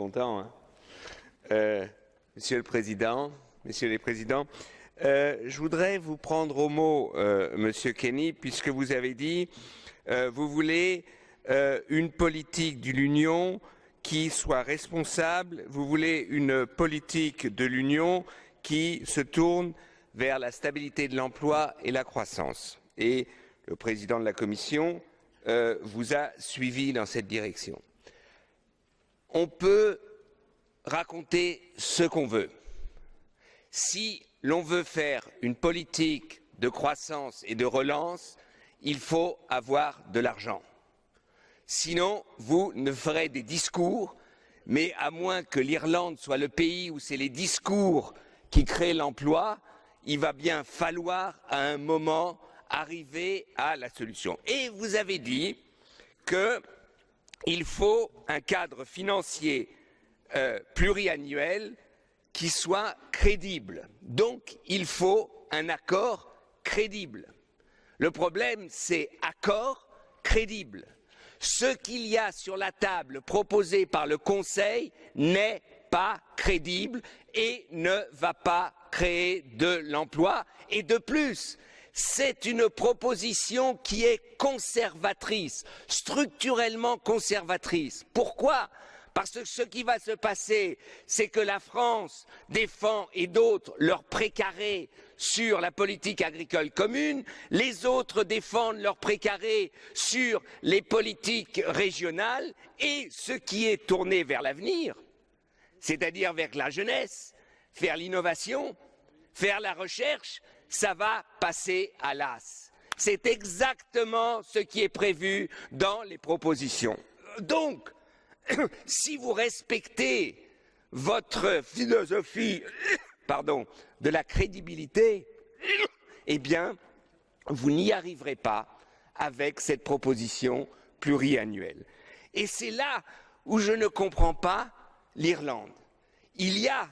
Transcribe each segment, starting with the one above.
content. Hein. Monsieur le Président, Messieurs les Présidents, je voudrais vous prendre au mot, Monsieur Kenny, puisque vous avez dit vous voulez une politique de l'Union qui soit responsable, vous voulez une politique de l'Union qui se tourne vers la stabilité de l'emploi et la croissance. Et le Président de la Commission vous a suivi dans cette direction. On peut raconter ce qu'on veut. Si l'on veut faire une politique de croissance et de relance, il faut avoir de l'argent. Sinon, vous ne ferez des discours, mais à moins que l'Irlande soit le pays où c'est les discours qui créent l'emploi, il va bien falloir à un moment arriver à la solution. Et vous avez dit qu'il faut un cadre financier pluriannuel qui soit crédible. Donc, il faut un accord crédible. Le problème, c'est accord crédible. Ce qu'il y a sur la table proposé par le Conseil n'est pas crédible et ne va pas créer de l'emploi. Et de plus, c'est une proposition qui est conservatrice, structurellement conservatrice. Pourquoi ? Parce que ce qui va se passer, c'est que la France défend et d'autres leur précaré sur la politique agricole commune, les autres défendent leur précaré sur les politiques régionales et ce qui est tourné vers l'avenir, c'est-à-dire vers la jeunesse, vers l'innovation, vers la recherche, ça va passer à l'as. C'est exactement ce qui est prévu dans les propositions. Donc, si vous respectez votre philosophie de la crédibilité, eh bien, vous n'y arriverez pas avec cette proposition pluriannuelle. Et c'est là où je ne comprends pas l'Irlande. Il y a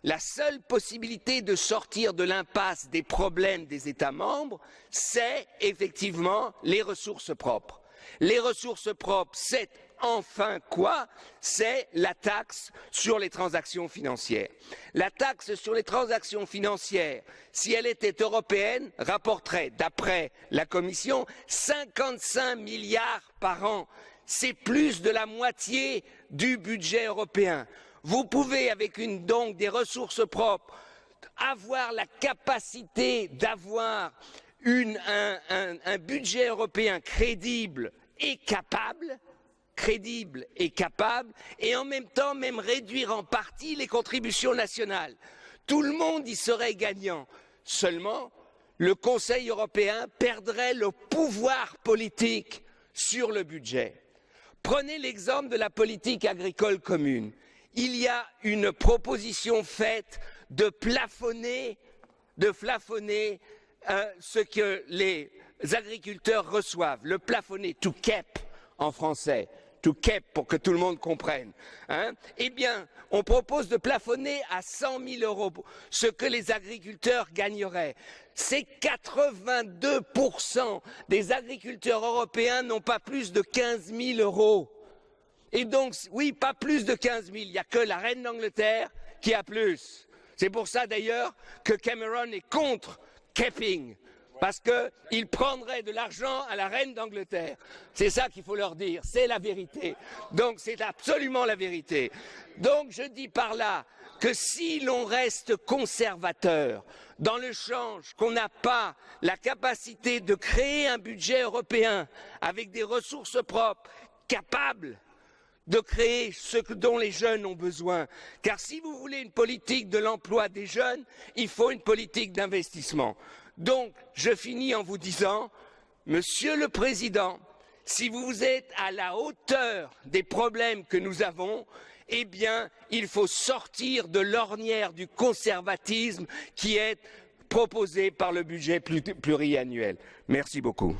la seule possibilité de sortir de l'impasse des problèmes des États membres, c'est effectivement les ressources propres. Les ressources propres, c'est enfin quoi? C'est la taxe sur les transactions financières. La taxe sur les transactions financières, si elle était européenne, rapporterait, d'après la Commission, 55 milliards par an. C'est plus de la moitié du budget européen. Vous pouvez, avec donc des ressources propres, avoir la capacité d'avoir un budget européen crédible et capable, et en même temps même réduire en partie les contributions nationales. Tout le monde y serait gagnant. Seulement, le Conseil européen perdrait le pouvoir politique sur le budget. Prenez l'exemple de la politique agricole commune. Il y a une proposition faite de plafonner ce que les agriculteurs reçoivent, le plafonner, to cap en français, to cap pour que tout le monde comprenne. Eh bien, on propose de plafonner à 100 000 euros ce que les agriculteurs gagneraient. C'est 82% des agriculteurs européens n'ont pas plus de 15 000 euros. Et donc, oui, pas plus de 15 000, il n'y a que la reine d'Angleterre qui a plus. C'est pour ça d'ailleurs que Cameron est contre capping, parce qu'il prendrait de l'argent à la reine d'Angleterre. C'est ça qu'il faut leur dire, c'est la vérité. Donc c'est absolument la vérité. Donc je dis par là que si l'on reste conservateur dans le change, qu'on n'a pas la capacité de créer un budget européen avec des ressources propres capables de créer ce dont les jeunes ont besoin. Car si vous voulez une politique de l'emploi des jeunes, il faut une politique d'investissement. Donc, je finis en vous disant, Monsieur le Président, si vous êtes à la hauteur des problèmes que nous avons, eh bien, il faut sortir de l'ornière du conservatisme qui est proposé par le budget pluriannuel. Merci beaucoup.